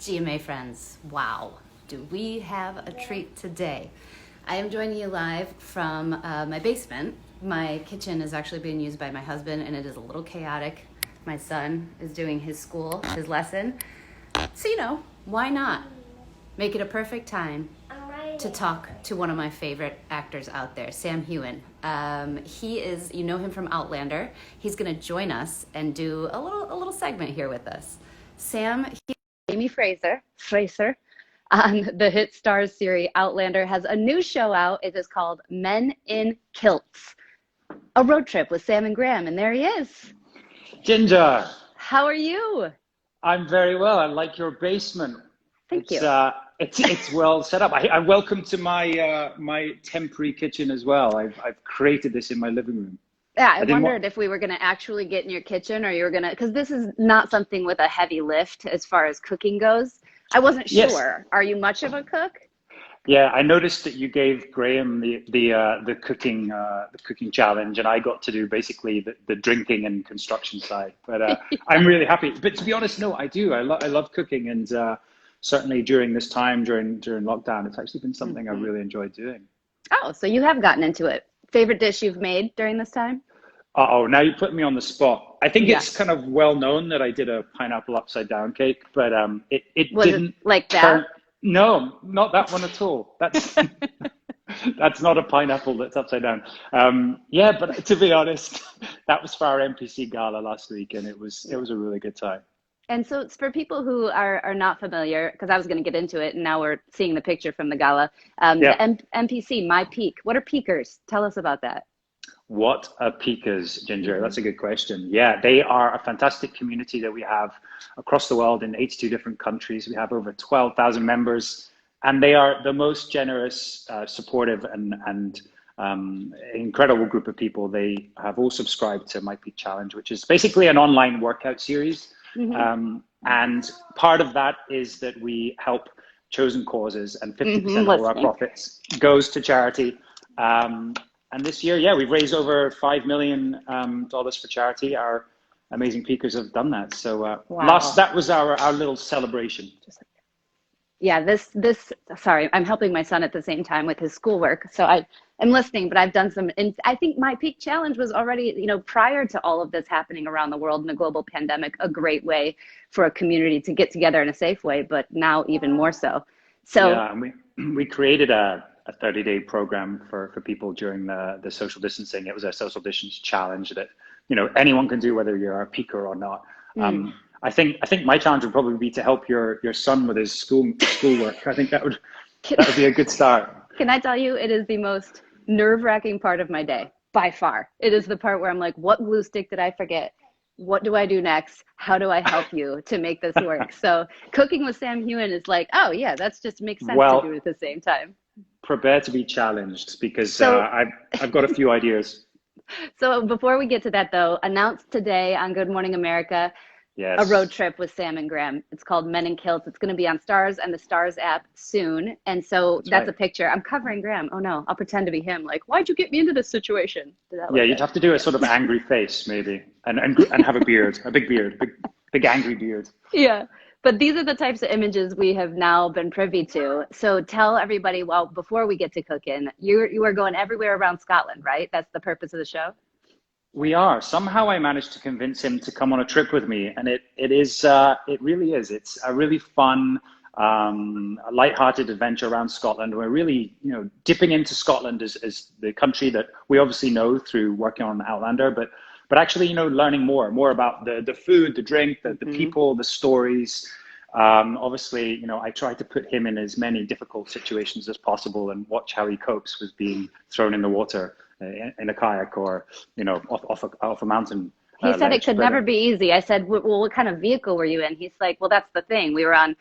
GMA friends, wow, do we have a treat today. I am joining you live from my basement. My kitchen is actually being used by my husband and it is a little chaotic. My son is doing his lesson. So, why not make it a perfect time to talk to one of my favorite actors out there, Sam Heughan. He is, you know him from Outlander. He's going to join us and do a little segment here with us. Sam, Amy Fraser on the hit Starz series Outlander has a new show out. It is called Men in Kilts, a road trip with Sam and Graham, and there he is. Ginger, how are you? I'm very well. I like your basement. Thank you. It's well set up. I welcome to my temporary kitchen as well. I've created this in my living room. Yeah, I wondered if we were going to actually get in your kitchen or you were going to, because this is not something with a heavy lift as far as cooking goes. I wasn't sure. Yes. Are you much of a cook? Yeah, I noticed that you gave Graham the cooking challenge, and I got to do basically the drinking and construction side. But Yeah. I'm really happy. But to be honest, no, I do. I love cooking, and certainly during this time during lockdown, it's actually been something I've really enjoyed doing. Oh, so you have gotten into it. Favorite dish you've made during this time? Uh-oh, now you put me on the spot. I think it's kind of well known that I did a pineapple upside down cake, but it Was didn't it like that? No, not that one at all. That's that's not a pineapple that's upside down. Yeah, but to be honest, that was for our NPC gala last week, and it was a really good time. And so it's for people who are not familiar, because I was going to get into it, and now we're seeing the picture from the gala. Yeah. The NPC, My Peak. What are peakers? Tell us about that. What are peakers, Ginger? That's a good question. Yeah, they are a fantastic community that we have across the world in 82 different countries. We have over 12,000 members, and they are the most generous, supportive, and incredible group of people. They have all subscribed to My Peak Challenge, which is basically an online workout series. And part of that is that we help chosen causes, and 50% of all our profits goes to charity. And this year, yeah, we've raised over $5 million for charity. Our amazing peakers have done that. So that was our little celebration. Yeah, sorry, I'm helping my son at the same time with his schoolwork. So I'm listening, but I've done some, and I think My Peak Challenge was already, prior to all of this happening around the world in the global pandemic, a great way for a community to get together in a safe way, but now even more so. So yeah, and we created a 30-day program for people during the social distancing. It was a social distance challenge that, anyone can do, whether you're a peaker or not. I think my challenge would probably be to help your son with his schoolwork. I think that would be a good start. Can I tell you, it is the most nerve-wracking part of my day, by far. It is the part where I'm like, what glue stick did I forget? What do I do next? How do I help you to make this work? So cooking with Sam Heughan is like, oh yeah, that's just makes sense to do it at the same time. Prepare to be challenged, because I've got a few ideas. So before we get to that, though, announced today on Good Morning America, yes, a road trip with Sam and Graham. It's called Men in Kilts. It's going to be on Starz and the Starz app soon. And so that's a picture. I'm covering Graham. Oh no, I'll pretend to be him. Like, why'd you get me into this situation? Yeah, you'd have to do a sort of angry face maybe, and have a beard, a big beard, big angry beard. Yeah. But these are the types of images we have now been privy to. So tell everybody, well, before we get to cooking, you are going everywhere around Scotland, right? That's the purpose of the show? We are. Somehow I managed to convince him to come on a trip with me. And it really is. It's a really fun, lighthearted adventure around Scotland. We're really, dipping into Scotland as the country that we obviously know through working on Outlander, but actually, learning more about the food, the drink, the people, the stories. Obviously, I try to put him in as many difficult situations as possible and watch how he copes with being thrown in the water in a kayak or, off a mountain. He said it could never be easy. I said, well, what kind of vehicle were you in? He's like, well, that's the thing. We were on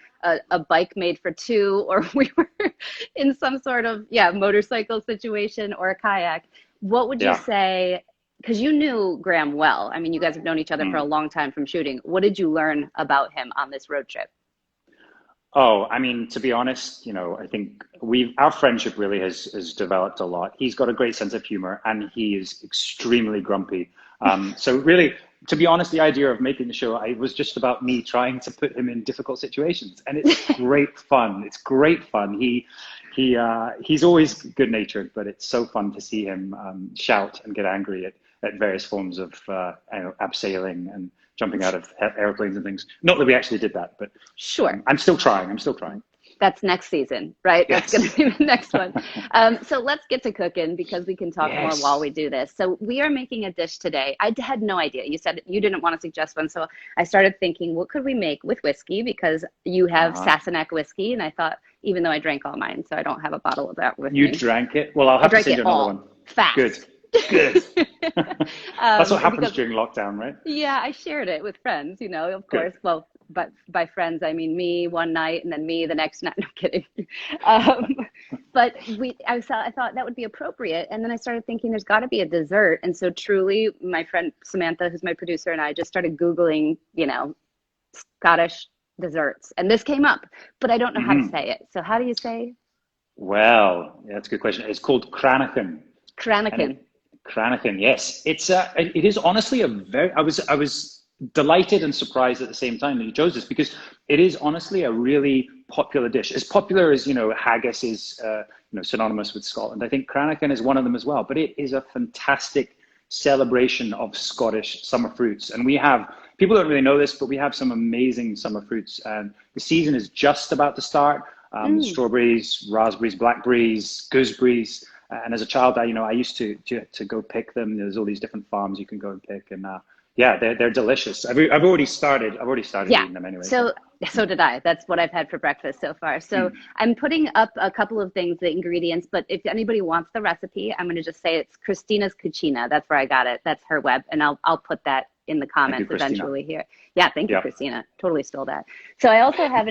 a bike made for two, or we were in some sort of, motorcycle situation or a kayak. What would you say? Because you knew Graham well. I mean, you guys have known each other for a long time from shooting. What did you learn about him on this road trip? Oh, I mean, to be honest, I think our friendship really has developed a lot. He's got a great sense of humor, and he is extremely grumpy. So really, to be honest, the idea of making the show, I was just about me trying to put him in difficult situations, and it's great fun. It's great fun. He's always good natured, but it's so fun to see him shout and get angry at various forms of abseiling and jumping out of airplanes and things. Not that we actually did that, but Sure. I'm still trying. I'm still trying. That's next season, right? Yes. That's going to be the next one. So let's get to cooking because we can talk more while we do this. So we are making a dish today. I had no idea. You said you didn't want to suggest one. So I started thinking, what could we make with whiskey? Because you have Sassenach whiskey. And I thought, even though I drank all mine, so I don't have a bottle of that with me. You drank it? Well, I'll have to send you another one. Fast. Good. That's what happens during lockdown, right? Yeah, I shared it with friends, of course. Well, but by friends, I mean me one night and then me the next night. No kidding. But I thought that would be appropriate. And then I started thinking there's got to be a dessert. And so truly, my friend Samantha, who's my producer, and I just started Googling, Scottish desserts. And this came up, but I don't know how to say it. So how do you say? Well, yeah, that's a good question. It's called Cranachan. Cranachan, yes. It is honestly I was delighted and surprised at the same time that you chose this because it is honestly a really popular dish. As popular as, haggis is, synonymous with Scotland. I think Cranachan is one of them as well, but it is a fantastic celebration of Scottish summer fruits. And people don't really know this, but we have some amazing summer fruits. And the season is just about to start. Strawberries, raspberries, blackberries, gooseberries. And as a child, I used to go pick them. There's all these different farms you can go and pick, and they're delicious. I've already started eating them anyway. So did I. That's what I've had for breakfast so far. So I'm putting up a couple of things, the ingredients. But if anybody wants the recipe, I'm going to just say it's Christina's Cucina. That's where I got it. That's her web, and I'll put that in the comments eventually here. Yeah, thank you, Christina. Totally stole that. So I also have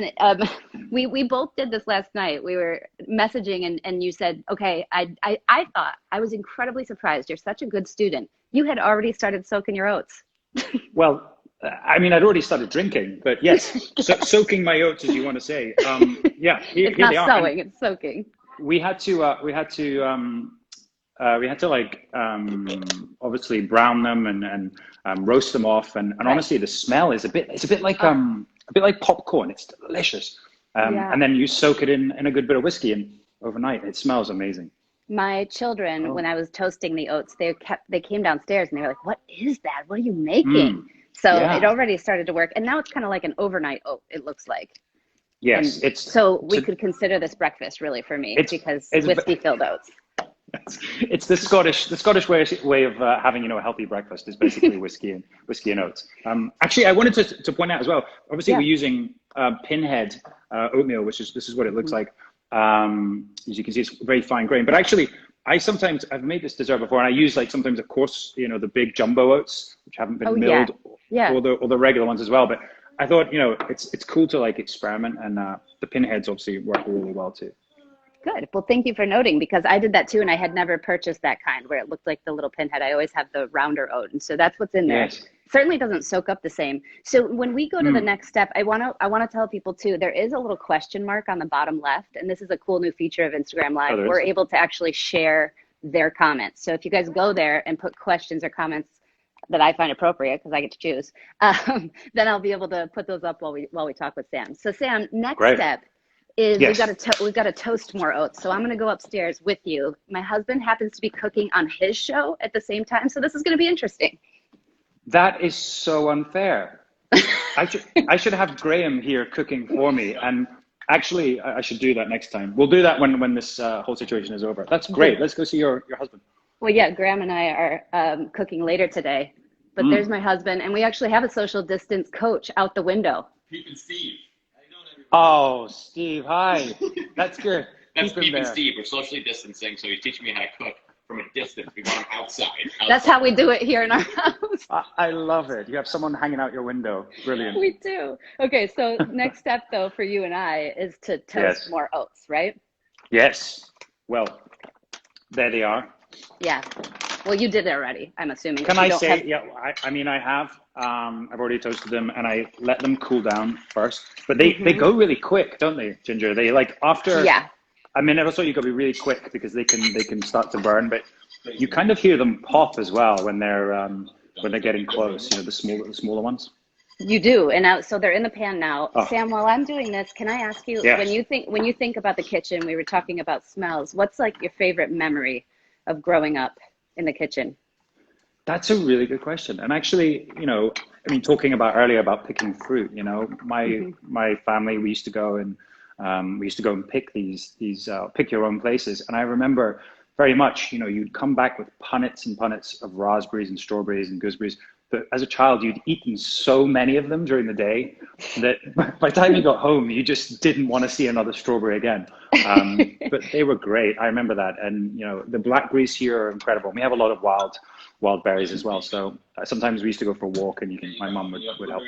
we both did this last night. We were messaging and you said, okay, I thought, I was incredibly surprised. You're such a good student. You had already started soaking your oats. Well, I'd already started drinking, but yes, soaking my oats, as you want to say. Here not they are. Sowing, it's soaking. We had to obviously brown them and roast them off, and honestly, the smell is a bit like popcorn. It's delicious, and then you soak it in a good bit of whiskey, and overnight it smells amazing. My children, when I was toasting the oats, they came downstairs and they were like, "What is that? What are you making?" So it already started to work, and now it's kind of like an overnight oat. It looks like. Yes, we could consider this breakfast really for me because it's whiskey-filled oats. It's the Scottish way of having a healthy breakfast is basically whiskey and oats. Actually, I wanted to point out as well. Obviously, we're using Pinhead oatmeal, this is what it looks like. As you can see, it's very fine grain. But actually, I've made this dessert before, and I use sometimes, of course, the big jumbo oats, which haven't been milled, or the regular ones as well. But I thought, it's cool to experiment, and the Pinheads obviously work really well too. Good. Well, thank you for noting, because I did that too, and I had never purchased that kind where it looked like the little pinhead. I always have the rounder oat, and so that's what's in there. Yes. Certainly doesn't soak up the same. So when we go to the next step, I want to tell people too, there is a little question mark on the bottom left, and this is a cool new feature of Instagram Live. We're able to actually share their comments. So if you guys go there and put questions or comments that I find appropriate, because I get to choose, then I'll be able to put those up while we talk with Sam. So Sam, next step is we've got to toast more oats. So I'm going to go upstairs with you. My husband happens to be cooking on his show at the same time, so this is going to be interesting. That is so unfair. I should have Graham here cooking for me, and actually I should do that next time. We'll do that when this whole situation is over. That's great. Let's go see your husband. Well, yeah, Graham and I are cooking later today, but there's my husband, and we actually have a social distance coach out the window. Peeping Steve. Oh, Steve, hi. That's good. That's Peeping Steve. We're socially distancing, so he's teaching me how to cook from a distance. We want him outside. That's how we do it here in our house. I love it. You have someone hanging out your window. Brilliant. We do. Okay, so next step, though, for you and I is to toast more oats, right? Yes. Well, there they are. Yeah. Well, you did it already, I'm assuming. Can I say, I have. I've already toasted them, and I let them cool down first. But they go really quick, don't they, Ginger? They after. Yeah. I mean, also you got to be really quick because they can start to burn, but you kind of hear them pop as well when they're when they're getting close, the smaller ones. You do, and so they're in the pan now. Oh. Sam, while I'm doing this, can I ask you, Yes. when you think about the kitchen, we were talking about smells. What's like your favorite memory of growing up in the kitchen? That's a really good question. And actually, talking about earlier about picking fruit, my family, we used to go and pick these pick your own places. And I remember very much, you'd come back with punnets and punnets of raspberries and strawberries and gooseberries. But as a child, you'd eaten so many of them during the day that by the time you got home, you just didn't want to see another strawberry again. But they were great. I remember that. And, the blackberries here are incredible. We have a lot of wild berries as well. So sometimes we used to go for a walk, and my mom would help.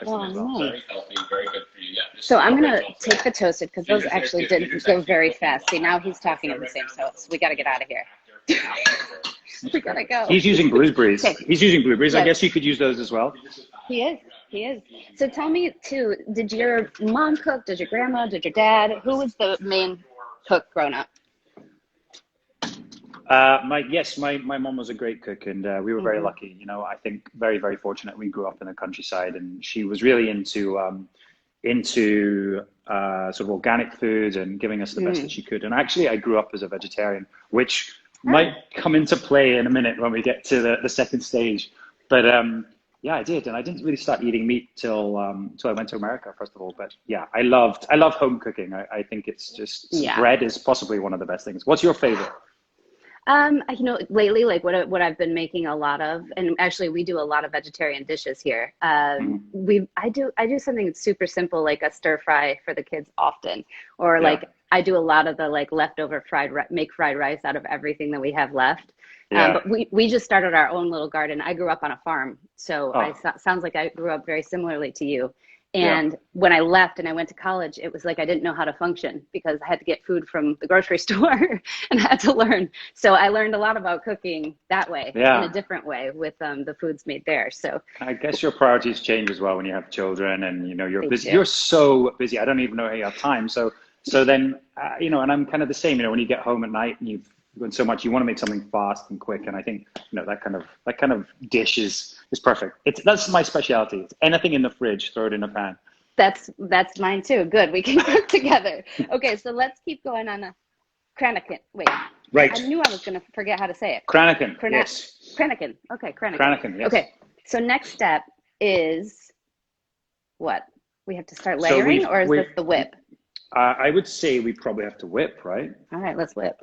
Oh, nice. Very healthy, very good for you. Yeah, So I'm going to take the toasted because those actually didn't go very fast. See, now he's talking in the same toast. We got to get out of here. We got to go. He's using blueberries. Okay. He's using blueberries. Yes. I guess you could use those as well. He is. So tell me too, did your mom cook? Did your grandma? Did your dad? Who was the main cook growing up? My mom was a great cook, and we were very lucky. I think very, very fortunate. We grew up in the countryside, and she was really into sort of organic foods and giving us the best that she could. And actually, I grew up as a vegetarian, which might come into play in a minute when we get to the second stage. But yeah, I did, and I didn't really start eating meat till I went to America, first of all. But yeah, I love home cooking. I think it's just bread is possibly one of the best things. What's your favorite? Lately, like what I've been making a lot of, and actually we do a lot of vegetarian dishes here. I do something that's super simple, like a stir fry for the kids often, or like I do a lot of the like leftover fried rice out of everything that we have left. But we just started our own little garden. I grew up on a farm, so sounds like I grew up very similarly to you. And when I left and I went to college, it was like I didn't know how to function because I had to get food from the grocery store and I had to learn. So I learned a lot about cooking that way, in a different way with the foods made there. So I guess your priorities change as well when you have children, and you're busy. You're so busy. I don't even know how you have time. So then and I'm kind of the same. When you get home at night and you've done so much, you want to make something fast and quick. And I think that kind of dish is perfect. That's my specialty. It's anything in the fridge, throw it in a pan. That's mine too. Good, we can cook together. Okay, so let's keep going on a Kranaken. Wait, right. I knew I was going to forget how to say it. Kranaken. Yes. Kranaken. Okay, Kranaken. Kranaken. Yes. Okay, so next step is what? We have to start layering, or is this the whip? I would say we probably have to whip, right? All right, let's whip.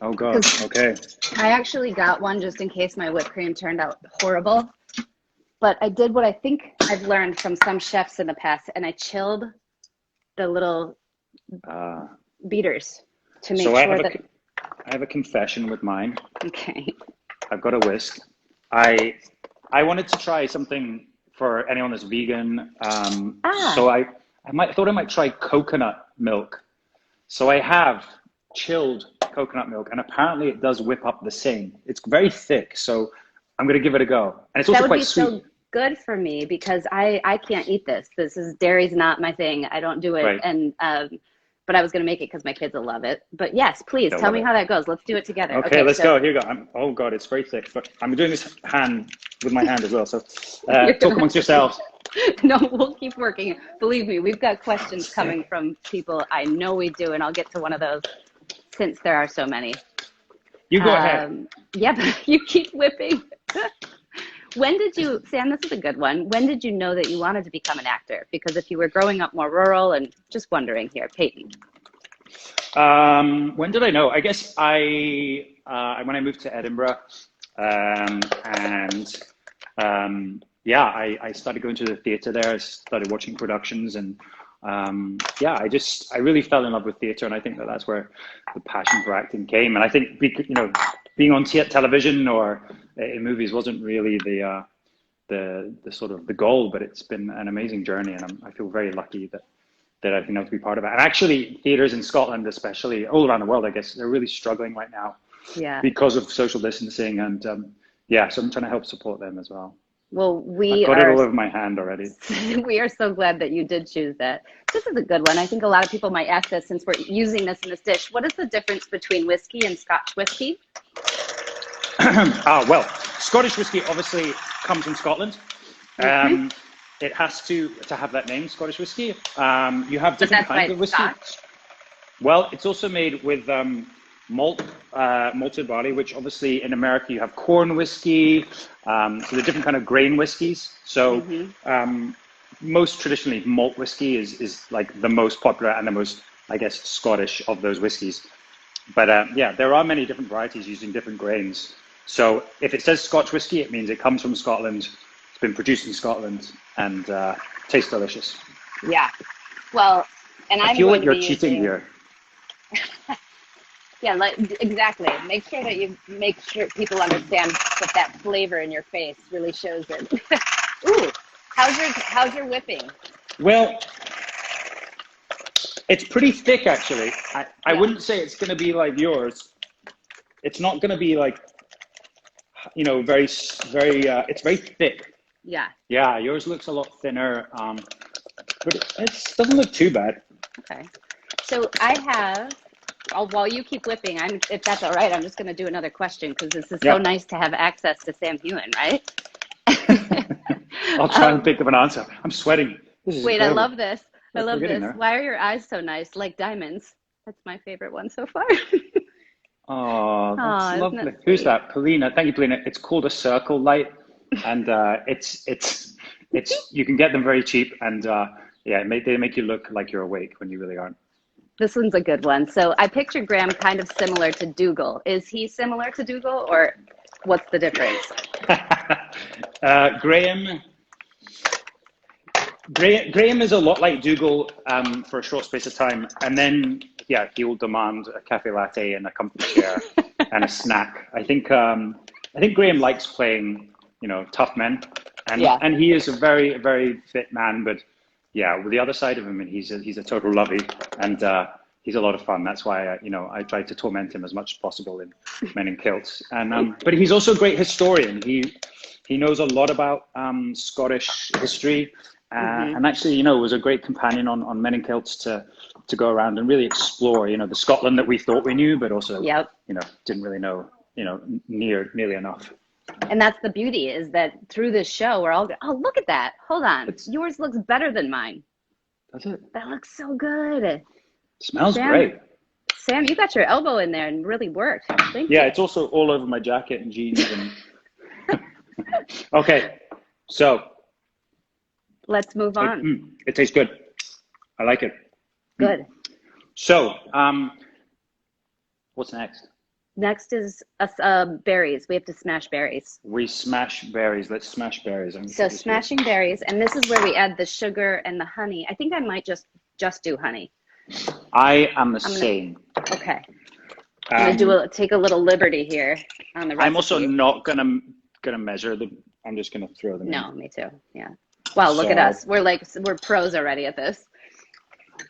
Oh God. Okay. I actually got one just in case my whipped cream turned out horrible. But I did what I think I've learned from some chefs in the past, and I chilled the little beaters to make sure that. I have a confession with mine. Okay. I've got a whisk. I wanted to try something for anyone that's vegan. So I thought I might try coconut milk. So I have chilled coconut milk, and apparently it does whip up the same. It's very thick, so I'm going to give it a go. And it's also quite sweet. That would be so good for me because I can't eat this. Dairy's not my thing. I don't do it. Right. And but I was going to make it because my kids will love it. But yes, please tell me how that goes. Let's do it together. Okay, let's go. Here you go. Oh God, it's very thick. But I'm doing this with my hand as well. So talk amongst yourselves. No, we'll keep working. Believe me, we've got questions coming from people. I know we do, and I'll get to one of those since there are so many. You go ahead. Yeah, but you keep whipping. When did you, Sam, this is a good one. When did you know that you wanted to become an actor? Because if you were growing up more rural, and just wondering here, Peyton. When did I know? I guess when I moved to Edinburgh, I started going to the theatre there. I started watching productions, and I really fell in love with theatre, and I think that's where the passion for acting came. And I think being on television or in movies wasn't really the sort of the goal, but it's been an amazing journey, and I feel very lucky that I've been able to be part of it. And actually, theatres in Scotland, especially all around the world, I guess they're really struggling right now, because of social distancing, and so I'm trying to help support them as well. Well, I've got it all over my hand already. We are so glad that you did choose that. This is a good one. I think a lot of people might ask this since we're using this in this dish. What is the difference between whiskey and Scotch whiskey? Well, Scottish whiskey obviously comes from Scotland. It has to have that name, Scottish whiskey. You have different kinds of whiskey. Scotch? Well, it's also made with malted barley, which obviously in America you have corn whiskey, so the different kind of grain whiskeys. So most traditionally malt whiskey is like the most popular and the most, I guess, Scottish of those whiskeys. But yeah, there are many different varieties using different grains. So if it says Scotch whiskey, it means it comes from Scotland. It's been produced in Scotland and tastes delicious. Yeah. Well, and I feel like you're cheating here. Yeah, exactly. Make sure that you make sure people understand that flavor in your face really shows it. Ooh, how's your whipping? Well, it's pretty thick actually. I wouldn't say it's going to be like yours. It's not going to be like, you know, very. It's very thick. Yeah. Yeah, yours looks a lot thinner, but it doesn't look too bad. Okay. So I have. While you keep whipping, if that's all right, I'm just going to do another question because this is so nice to have access to Sam Heughan, right? I'll try and think of an answer. I'm sweating. Wait, I love this. I love this. Why are your eyes so nice, like diamonds? That's my favorite one so far. Oh, that's lovely. Who's that? Polina. Thank you, Polina. It's called a circle light, and it's you can get them very cheap, and yeah, they make you look like you're awake when you really aren't. This one's a good one. So I picture Graham kind of similar to Dougal. Is he similar to Dougal, or what's the difference? Graham is a lot like Dougal for a short space of time, and then he will demand a cafe latte and a comfy chair and a snack. I think Graham likes playing, you know, tough men, and he is a very, very fit man, but. Yeah, with the other side of him, and he's a total lovey, and he's a lot of fun. That's why I try to torment him as much as possible in Men in Kilts. And but he's also a great historian. He knows a lot about Scottish history, and actually, was a great companion on Men in Kilts to go around and really explore, the Scotland that we thought we knew, but also didn't really know, nearly enough. And that's the beauty, is that through this show, we're all look at that. Hold on. Yours looks better than mine. That's it. That looks so good. It smells great. Sam, you got your elbow in there and really worked. Thank you. Yeah, it's also all over my jacket and jeans. And... Okay, so. Let's move on. It tastes good. I like it. Good. So, what's next? Next is berries. We have to smash berries. We smash berries. Let's smash berries. So smashing berries, and this is where we add the sugar and the honey. I think I might just do honey. I am the same. Okay. I'm gonna take a little liberty here on the recipe. I'm also not gonna measure them. I'm just gonna throw them. No, me too. Yeah. Wow, look at us. We're pros already at this.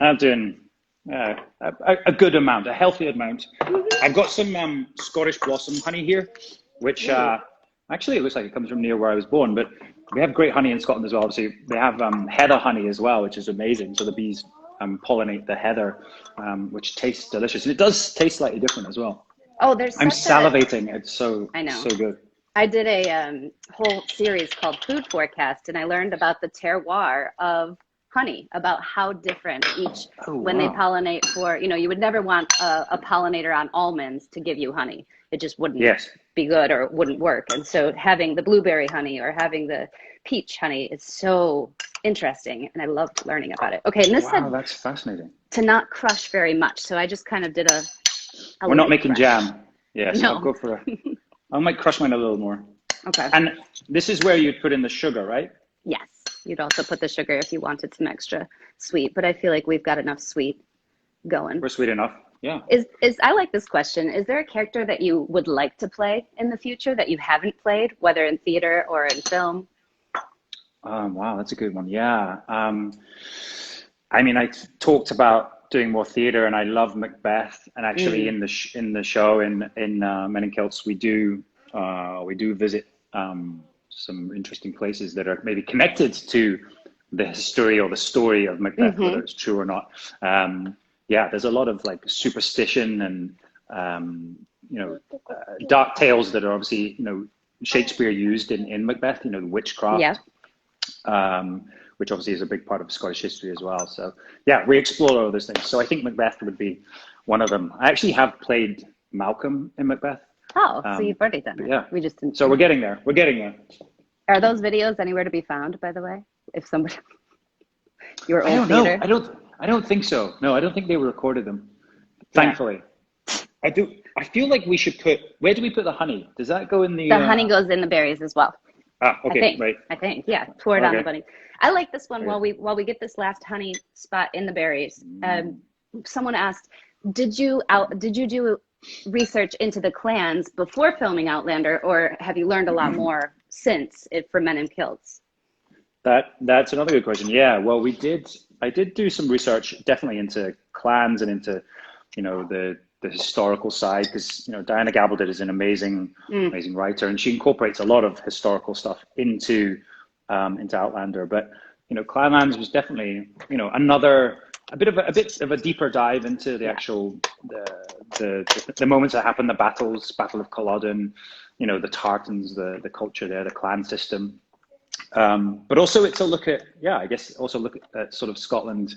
I'm doing. A good amount, a healthy amount. I've got some Scottish blossom honey here, which actually it looks like it comes from near where I was born, but we have great honey in Scotland as well. Obviously, they have heather honey as well, which is amazing. So the bees pollinate the heather, which tastes delicious. And it does taste slightly different as well. Oh, I'm salivating. It's so good. I did a whole series called Food Forecast, and I learned about the terroir of honey, about how different when they pollinate for, you would never want a pollinator on almonds to give you honey. It just wouldn't be good, or it wouldn't work. And so having the blueberry honey or having the peach honey is so interesting, and I loved learning about it. Okay, and this said that's fascinating. To not crush very much, so I just kind of did a We're not making jam. Yes, no. I'll go for I might crush mine a little more. Okay. And this is where you'd put in the sugar, right? Yes. You'd also put the sugar if you wanted some extra sweet, but I feel like we've got enough sweet going. We're sweet enough. Yeah. I like this question. Is there a character that you would like to play in the future that you haven't played, whether in theater or in film? Wow, that's a good one. Yeah. I mean, I talked about doing more theater, and I love Macbeth. And actually, in the show in Men in Kilts, we do visit some interesting places that are maybe connected to the history or the story of Macbeth, whether it's true or not. There's a lot of like superstition and dark tales that are obviously, Shakespeare used in Macbeth, the witchcraft. Yeah. Which obviously is a big part of Scottish history as well. So yeah, we explore all those things. So I think Macbeth would be one of them. I actually have played Malcolm in Macbeth. Oh, so you've already done it. Yeah. We just didn't. So we're getting there. We're getting there. Are those videos anywhere to be found, by the way? If somebody, your old I don't know. theater? I don't think so. No, I don't think they recorded them. Thankfully. Yeah. I feel like we should where do we put the honey? Does that go in the... The honey goes in the berries as well. Ah, okay, I think, yeah. Pour it on the bunny. I like this one while we get this last honey spot in the berries. Someone asked, did you do research into the clans before filming Outlander, or have you learned a lot more since for Men in Kilts? That's another good question. Yeah, well, I did do some research definitely into clans and into, the historical side, because Diana Gabaldon is an amazing writer, and she incorporates a lot of historical stuff into Outlander. But Clanlands was definitely a bit of a deeper dive into the actual the moments that happened, the battles, Battle of Culloden, the Tartans, the culture there, the clan system. But also it's a look at look at sort of Scotland.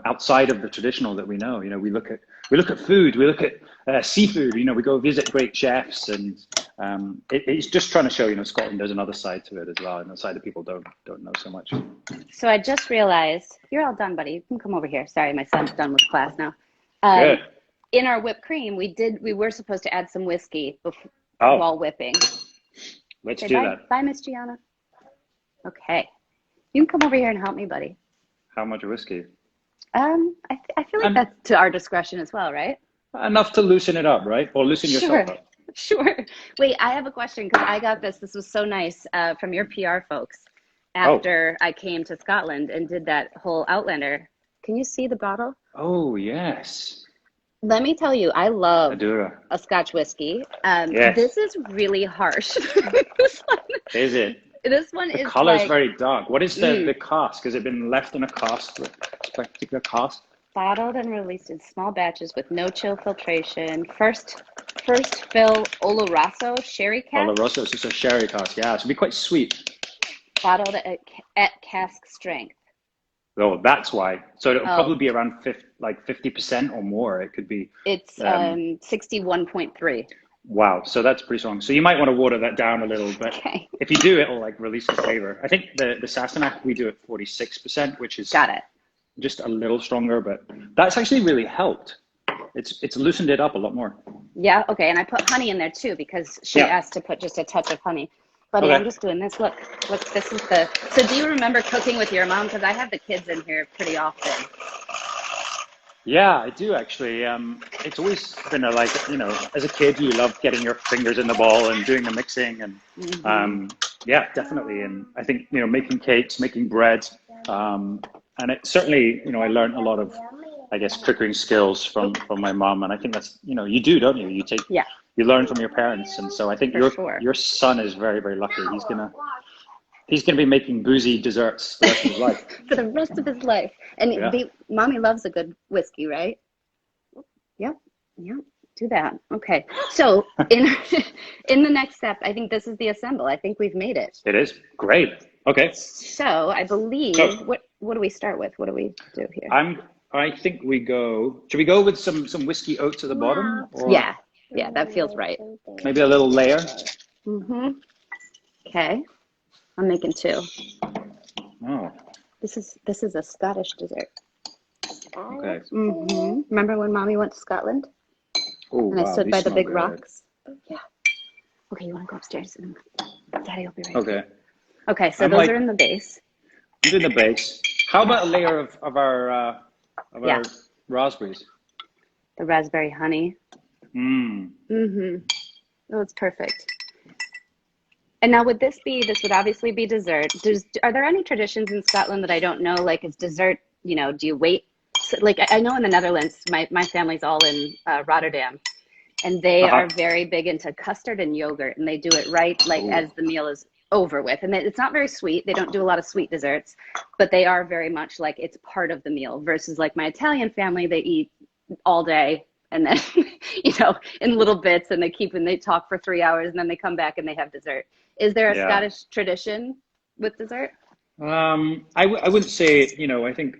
Outside of the traditional that we know, we look at food, we look at seafood, we go visit great chefs, and it's just trying to show, Scotland, there's another side to it as well, and a side that people don't know so much. So I just realized, you're all done, buddy. You can come over here. Sorry, my son's done with class now. Good. In our whipped cream, we were supposed to add some whiskey while whipping. Let's do that. Bye, Miss Gianna. Okay. You can come over here and help me, buddy. How much whiskey? I feel like that's to our discretion as well, right? Enough to loosen it up, right? Or loosen yourself up. Sure. Wait, I have a question, because I got this. This was so nice from your PR folks after I came to Scotland and did that whole Outlander. Can you see the bottle? Oh, yes. Let me tell you, I love Adura. A Scotch whiskey. Yes. This is really harsh. Is it? This one the is color is very dark. What is the cask? Has it been left in a cask, a particular cask? Bottled and released in small batches with no chill filtration. First fill Oloroso sherry cask. Oloroso, it's just a sherry cask. Yeah, it should be quite sweet. Bottled at cask strength. Oh, that's why. So it'll probably be around 50% or more. It could be. It's 61.3. Wow, so that's pretty strong. So you might want to water that down a little, but if you do, it'll release the flavor. I think the Sassenach, we do at 46%, which is just a little stronger, but that's actually really helped. It's loosened it up a lot more. Yeah, okay, and I put honey in there too, because she asked to put just a touch of honey. Buddy, I'm just doing this. Look, this is so do you remember cooking with your mom? Because I have the kids in here pretty often. Yeah, I do actually. It's always been as a kid, you love getting your fingers in the bowl and doing the mixing, and yeah, definitely. And I think making cakes, making bread, and it certainly I learned a lot of, I guess, cooking skills from my mom, and I think that's you do, don't you? You learn from your parents, and so I think your son is very, very lucky. He's gonna be making boozy desserts the rest of his life. For the rest of his life. And mommy loves a good whiskey, right? Yep. Do that. Okay. So in the next step, I think this is the assemble. I think we've made it. It is great. Okay. So I believe what do we start with? What do we do here? I think we go. Should we go with some whiskey oats at the bottom? Or yeah, that feels right. Maybe a little layer. Okay. I'm making two. Oh. This is a Scottish dessert. Okay. Remember when Mommy went to Scotland? Oh, and I stood by the big rocks? Yeah. Okay, you want to go upstairs? And Daddy will be right back. Okay, so those are in the base. I'm doing the base. How about a layer of our raspberries? The raspberry honey. Oh, it's perfect. And now this would obviously be dessert. Are there any traditions in Scotland that I don't know? Like, is dessert, do you wait? Like, I know in the Netherlands, my family's all in Rotterdam, and they are very big into custard and yogurt, and they do it right, as the meal is over with. And it's not very sweet. They don't do a lot of sweet desserts, but they are very much like it's part of the meal versus like my Italian family, they eat all day and then, in little bits, and they talk for 3 hours, and then they come back and they have dessert. Is there a Scottish tradition with dessert? I wouldn't say, I think,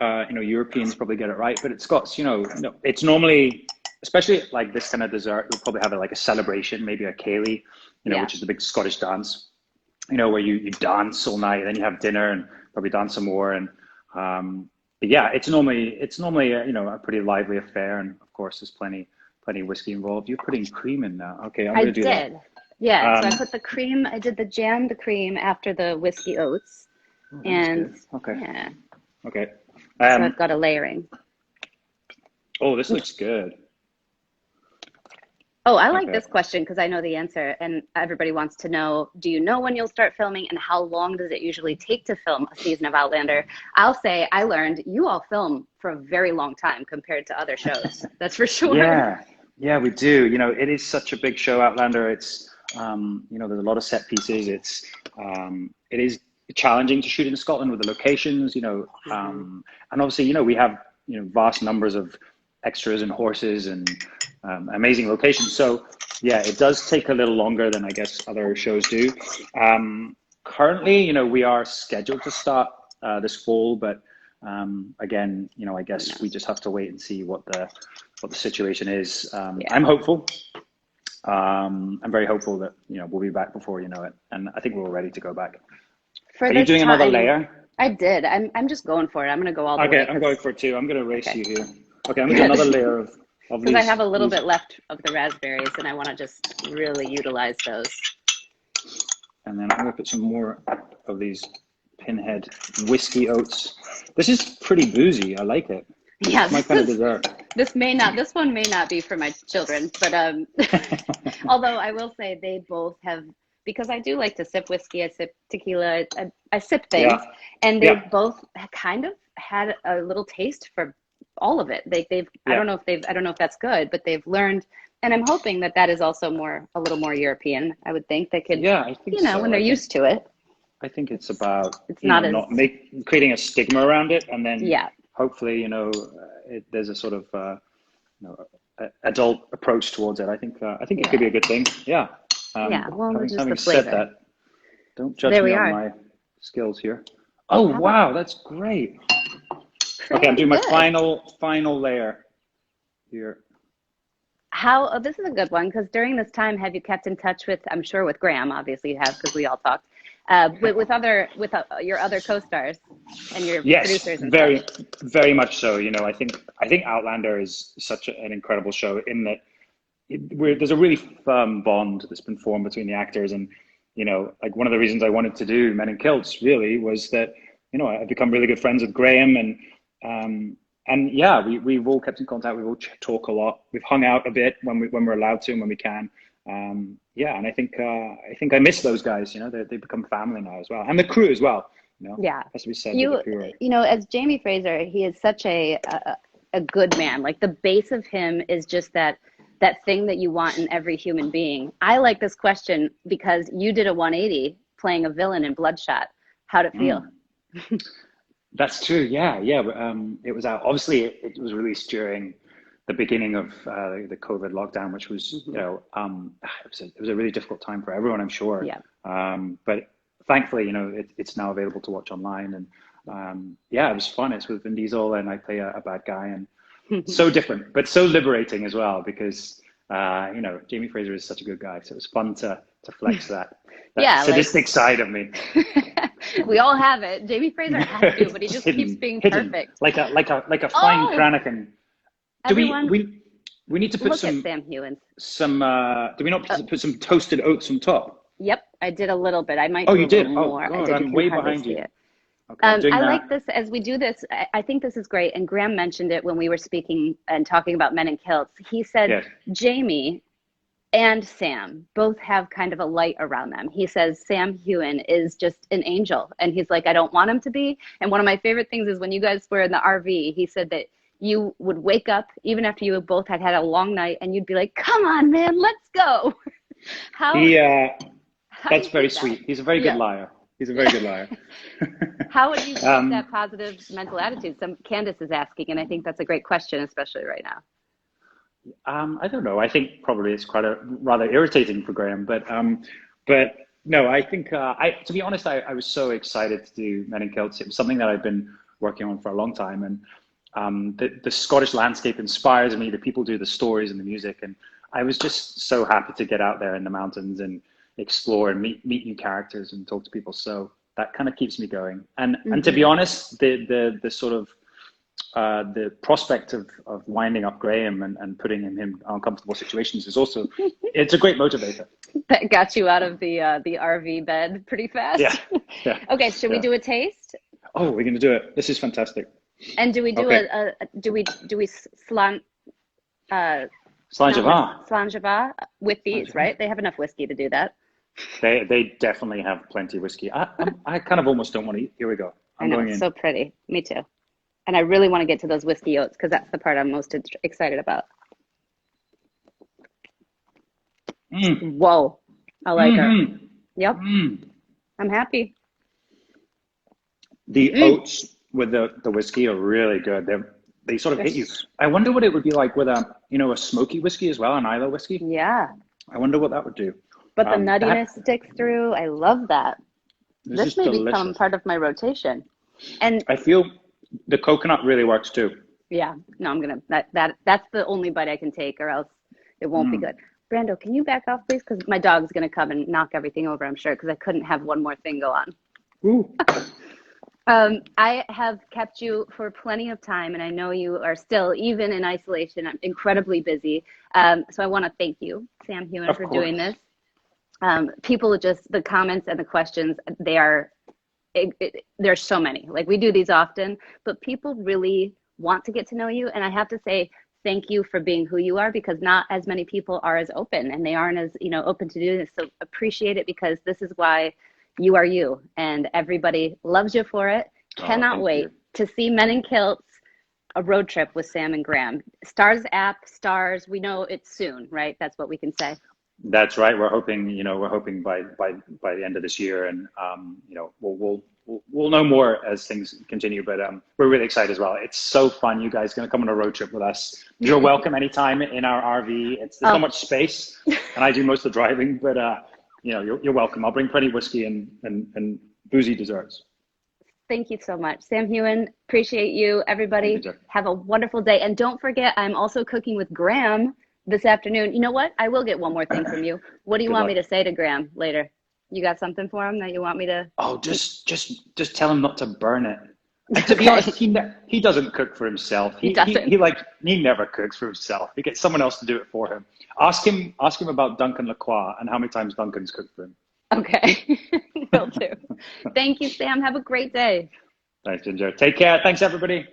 Europeans probably get it right, but it's Scots, no, it's normally, especially like this kind of dessert, we'll probably have like a celebration, maybe a ceilidh, which is the big Scottish dance, where you dance all night, then you have dinner and probably dance some more. And but yeah, it's normally a pretty lively affair, and of course there's plenty of whiskey involved. You're putting cream in now. Okay, I'm gonna do that. Yeah, so I put the cream. I did the cream after the whiskey oats, and okay. Yeah. Okay. So I've got a layering. Oh, this looks good. Oh, I like this question because I know the answer, and everybody wants to know, do you know when you'll start filming, and how long does it usually take to film a season of Outlander? I'll say I learned you all film for a very long time compared to other shows. That's for sure. Yeah, we do. It is such a big show, Outlander. It's, there's a lot of set pieces. It is challenging to shoot in Scotland with the locations, and obviously, we have, vast numbers of extras and horses and amazing locations. So yeah, it does take a little longer than I guess other shows do. Currently, we are scheduled to start this fall, but again, I guess we just have to wait and see what the situation is. I'm hopeful. I'm very hopeful that we'll be back before you know it, and I think we're all ready to go back. Are you doing another layer? I did. I'm just going for it. I'm going to go all the way. Okay, I'm going for it too. I'm going to race you here. Okay, I'm going to do another layer of these. Because I have a little bit left of the raspberries, and I want to just really utilize those. And then I'm going to put some more of these Pinhead whiskey oats. This is pretty boozy. I like it. Yeah, it's my kind of dessert. This one may not be for my children, but although I will say they both have, because I do like to sip whiskey, I sip tequila, I sip things, and they both kind of had a little taste for all of it. I don't know if that's good, but they've learned, and I'm hoping that is also a little more European. I would think they could, I think so. when they're used to it. I think it's about creating a stigma around it, and then hopefully there's a sort of adult approach towards it. I think it could be a good thing. Yeah. Having said that, don't judge me on my skills here. Oh wow, that's great. Okay, I'm doing my final layer here. This is a good one, because during this time, have you kept in touch with, I'm sure with Graham, obviously you have, because we all talked, with your other co-stars and your producers? Yes, very much so. I think Outlander is such an incredible show in that there's a really firm bond that's been formed between the actors, and like one of the reasons I wanted to do Men in Kilts really was that I've become really good friends with Graham, and we've all kept in contact. We've all talk a lot. We've hung out a bit when we're allowed to and when we can. And I think I miss those guys. They become family now as well, and the crew as well. Has to be said. As Jamie Fraser, he is such a good man. Like the base of him is just that thing that you want in every human being. I like this question because you did a 180 playing a villain in Bloodshot. How'd it feel? That's true. Yeah. It was out. Obviously, it was released during the beginning of the COVID lockdown, which was, it was a really difficult time for everyone, I'm sure. Yeah. But thankfully, it's now available to watch online, and it was fun. It's with Vin Diesel, and I play a bad guy, and so different, but so liberating as well, because Jamie Fraser is such a good guy, so it was fun to flex that sadistic side of me. We all have it. Jamie Fraser has to, but he just keeps being perfect, like a fine Brannigan. Do we need to put Sam Hewins. Do we not put some toasted oats on top? Yep, I did a little bit. I might. Oh, you did? More. Oh, God, I'm way behind you. Okay, I like this as we do this. I think this is great. And Graham mentioned it when we were speaking and talking about Men in Kilts. He said Jamie and Sam both have kind of a light around them. He says Sam Heughan is just an angel. And he's like, I don't want him to be. And one of my favorite things is when you guys were in the RV, he said that you would wake up, even after you both had a long night, and you'd be like, come on, man, let's go. That's very sweet. He's a very good liar. He's a very good liar. How would you keep that positive mental attitude? Candace is asking, and I think that's a great question, especially right now. I don't know. I think probably it's quite a rather irritating for Graham, but no, I think to be honest, I was so excited to do Men in Kilts. It was something that I've been working on for a long time, and the Scottish landscape inspires me. The people do the stories and the music, and I was just so happy to get out there in the mountains and explore and meet new characters and talk to people. So that kind of keeps me going. And to be honest, the sort of the prospect of winding up Graham and putting him in uncomfortable situations is also, it's a great motivator. That got you out of the RV bed pretty fast. Yeah. Yeah. Okay, should we do a taste? Oh, we're going to do it. This is fantastic. And do we do do we slan Slàinte with these, right? They have enough whiskey to do that. They definitely have plenty of whiskey. I kind of almost don't want to eat. Here we go. I know, it's so pretty. Me too. And I really want to get to those whiskey oats because that's the part I'm most excited about. Whoa. I like her. Yep. I'm happy. The oats with the whiskey are really good. They sort of hit you. I wonder what it would be like with a smoky whiskey as well, an Islay whiskey. Yeah. I wonder what that would do. But the nuttiness sticks through. I love that. This may become part of my rotation. And I feel the coconut really works too. Yeah. No, I'm gonna that's the only bite I can take, or else it won't be good. Brando, can you back off, please? Because my dog's gonna come and knock everything over, I'm sure, because I couldn't have one more thing go on. Ooh. I have kept you for plenty of time, and I know you are still, even in isolation, incredibly busy. So I want to thank you, Sam Heughan, for doing this. People just, the comments and the questions, there's so many. Like, we do these often, but people really want to get to know you. And I have to say, thank you for being who you are, because not as many people are as open, and they aren't as, open to doing this. So appreciate it, because this is why you are you, and everybody loves you for it. Cannot wait to see Men in Kilts, a road trip with Sam and Graham. Stars app, stars, we know it's soon, right? That's what we can say. That's right. We're hoping, by the end of this year, and we'll know more as things continue. But we're really excited as well. It's so fun. You guys going to come on a road trip with us. You're welcome anytime in our RV. There's not much space, and I do most of the driving. But you're welcome. I'll bring plenty of whiskey and boozy desserts. Thank you so much, Sam Heughan. Appreciate you. Everybody, have a wonderful day. And don't forget, I'm also cooking with Graham this afternoon. You know what? I will get one more thing from you. What do you want me to say to Graham later? You got something for him that you want me to? Oh, just tell him not to burn it. And to be honest, he doesn't cook for himself. He never cooks for himself. He gets someone else to do it for him. Ask him about Duncan Lacroix and how many times Duncan's cooked for him. Okay, will do. Thank you, Sam. Have a great day. Thanks, Ginger. Take care. Thanks, everybody.